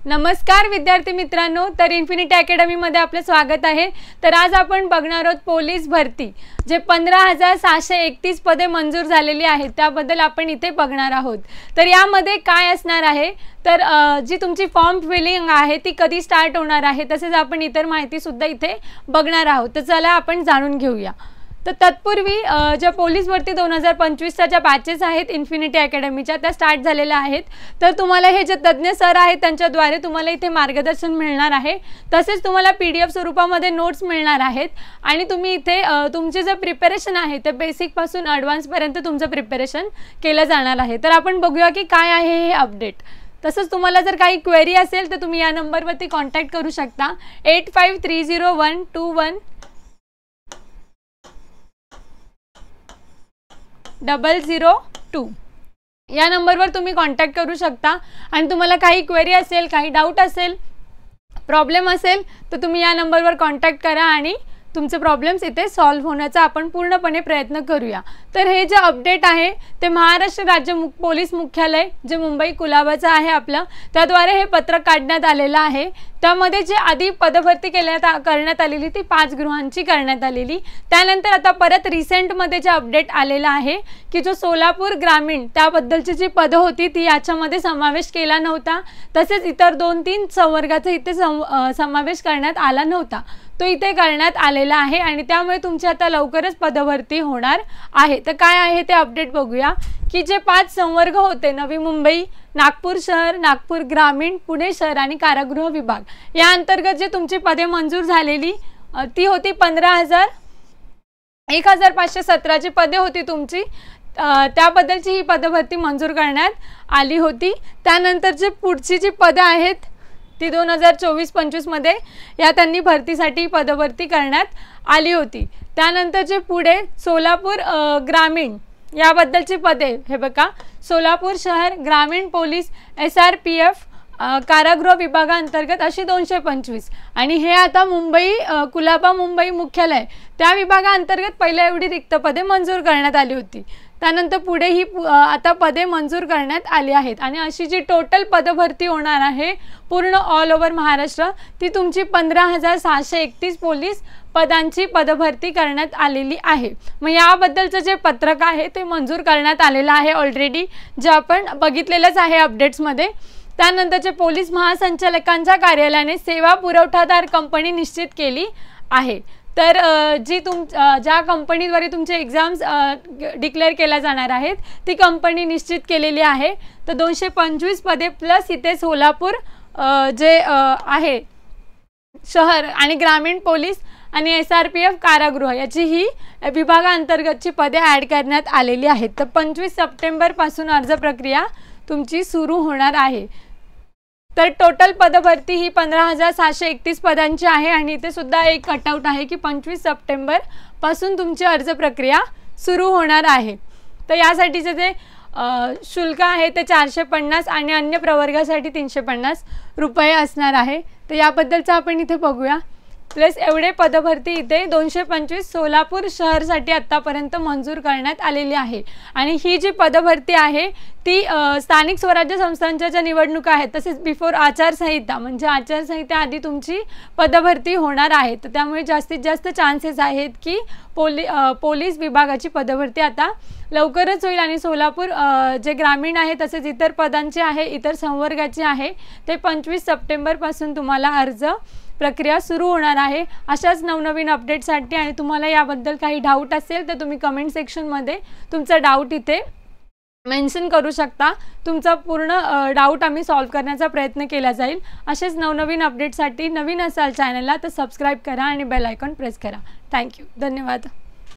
नमस्कार विद्यार्थी मित्रांनो, तर इन्फिनिटी अकॅडमी मध्ये आपले स्वागत आहे। तर आज आपण बघणार आहोत पोलीस भरती जे 15,631 पदे मंजूर झालेली आहेत त्याबद्दल आपण इथे बघणार आहोत। तर यामध्ये काय असणार आहे तर जी तुमची फॉर्म फिलिंग आहे ती कधी स्टार्ट होणार आहे तसेच आपण इतर माहिती सुद्धा इथे बघणार आहोत। तर चला आपण जाणून घेऊया। तर तत्पूर्वी ज्या पोलीस भरती 2025च्या ज्या बॅचेस आहेत इन्फिनिटी अकॅडमीच्या त्या स्टार्ट झालेल्या आहेत। तर तुम्हाला हे जे तज्ञ सर आहेत त्यांच्याद्वारे तुम्हाला इथे मार्गदर्शन मिळणार आहे, तसेच तुम्हाला PDF स्वरूपामध्ये नोट्स मिळणार आहेत आणि तुम्ही इथे तुमचे जे प्रिपरेशन आहे ते बेसिक पासून ॲडव्हान्स पर्यंत तुमचं प्रिपरेशन केलं जाणार आहे। तर आपण बघूया की काय आहे हे अपडेट। तसंच तुम्हाला जर काही क्वेरी असेल तर तुम्ही या नंबरवरती कॉन्टॅक्ट करू शकता 8530121002 या नंबरवर तुम्ही कॉन्टॅक्ट करू शकता आणि तुम्हाला काही क्वेरी असेल, काही डाऊट असेल, प्रॉब्लेम असेल तर तुम्ही या नंबरवर कॉन्टॅक्ट करा आणि तुमचे प्रॉब्लेम्स इथे सॉल्व्ह होण्याचा आपण पूर्णपणे प्रयत्न करूया। तर हे जे अपडेट आहे ते महाराष्ट्र राज्य पोलीस मुख्यालय जे मुंबई कुलाब्याचं आहे आपलं त्याद्वारे हे पत्रक काढण्यात आलेलं आहे। त्यामध्ये जे आधी पदभरती करण्यात आलेली ती 5 गृहांची करण्यात आलेली, त्यानंतर आता परत रिसेंटमध्ये जे अपडेट आलेला आहे की जो सोलापूर ग्रामीण त्याबद्दलची जी पदं होती ती याच्यामध्ये समावेश केला नव्हता, तसेच इतर 2-3 संवर्गाचा इथे समावेश करण्यात आला नव्हता, तो इथे करण्यात आलेला आहे आणि त्यामुळे तुमची आता लवकरच पदभरती होणार आहे। तर काय आहे ते अपडेट बघूया की जे 5 संवर्ग होते नवी मुंबई, नागपूर शहर, नागपूर ग्रामीण, पुणे शहर आणि कारागृह विभाग या अंतर्गत जे तुमची पदे मंजूर झालेली ती होती 15,517 जी पदे होती तुमची, त्याबद्दलची ही पदभरती मंजूर करण्यात आली होती। त्यानंतर जे पुढची जी पदं आहेत ती 2024-25 मध्ये या त्यांनी भरतीसाठी पदभरती करण्यात आली होती। त्यानंतर जे पुढे सोलापूर ग्रामीण याबद्दलची पदे हे बघा, सोलापूर शहर ग्रामीण पोलीस SRPF कारागृह विभागांतर्गत अशी 225 आणि हे आता मुंबई कुलाबा मुंबई मुख्यालय त्या विभागांतर्गत पहिल्या एवढी रिक्त पदे मंजूर करण्यात आली होती। त्यानंतर पुढे ही आता पदे मंजूर करण्यात आली आहेत आणि अशी जी टोटल पदभरती होणार आहे पूर्ण ऑल ओव्हर महाराष्ट्र ती तुमची 15,631 पोलीस पदांची पदभरती करण्यात आलेली आहे। मग याबद्दलचं जे पत्रक आहे ते मंजूर करण्यात आलेलं आहे ऑलरेडी, जे आपण बघितलेलंच आहे अपडेट्समध्ये। त्यानंतरचे पोलीस महासंचालकांच्या कार्यालयाने सेवा पुरवठादार कंपनी निश्चित केली आहे। तर जी ज्या कंपनीद्वारे तुमचे एग्जाम्स डिक्लेअर केल्या जाणार आहेत ती कंपनी निश्चित केलेली आहे। तर 225 पदे प्लस इथे सोलापूर जे आहे शहर आणि ग्रामीण पोलीस आणि SRPF कारागृह याची ही विभागांतर्गतची पदे ॲड करण्यात आलेली आहेत। तर 25 सप्टेंबर पासून अर्ज प्रक्रिया तुमची सुरू होणार आहे। तर टोटल पदभरती ही 15,631 पदांची आहे आणि इथे सुद्धा एक कटआउट आहे की 25 सप्टेंबर पासून तुमची अर्ज प्रक्रिया सुरू होणार आहे। तर यासाठीचे जे शुल्क आहे ते 450 आणि अन्य प्रवर्गासाठी 350 रुपये असणार आहे। तर याबद्दलचं आपण इथे बघूया। प्लस एवढे पदभरती इथे 225 सोलापूर शहरसाठी आतापर्यंत मंजूर करण्यात आलेली आहे आणि ही जी पदभरती आहे ती स्थानिक स्वराज्य संस्थांच्या ज्या निवडणुका आहेत तसेच बिफोर आचारसंहिता म्हणजे आचारसंहितेआधी तुमची पदभरती होणार आहे। तर त्यामुळे जास्तीत जास्त चान्सेस आहेत की पोलीस विभागाची पदभरती आता लवकरच होईल आणि सोलापूर जे ग्रामीण आहे तसेच इतर पदांचे आहे, इतर संवर्गाचे आहे ते 25 सप्टेंबर पासून तुम्हाला अर्ज प्रक्रिया सुरू होणार आहे। अशाच नवनवीन अपडेटसाठी आणि तुम्हाला याबद्दल काही डाऊट असेल तर तुम्ही कमेंट सेक्शनमध्ये तुमचा डाऊट इथे मेन्शन करू शकता। तुमचा पूर्ण डाऊट आम्ही सॉल्व्ह करण्याचा प्रयत्न केला जाईल। असेच नवनवीन अपडेटसाठी नवीन असाल चॅनलला तर सबस्क्राईब करा आणि बेल आयकॉन प्रेस करा। थँक्यू, धन्यवाद।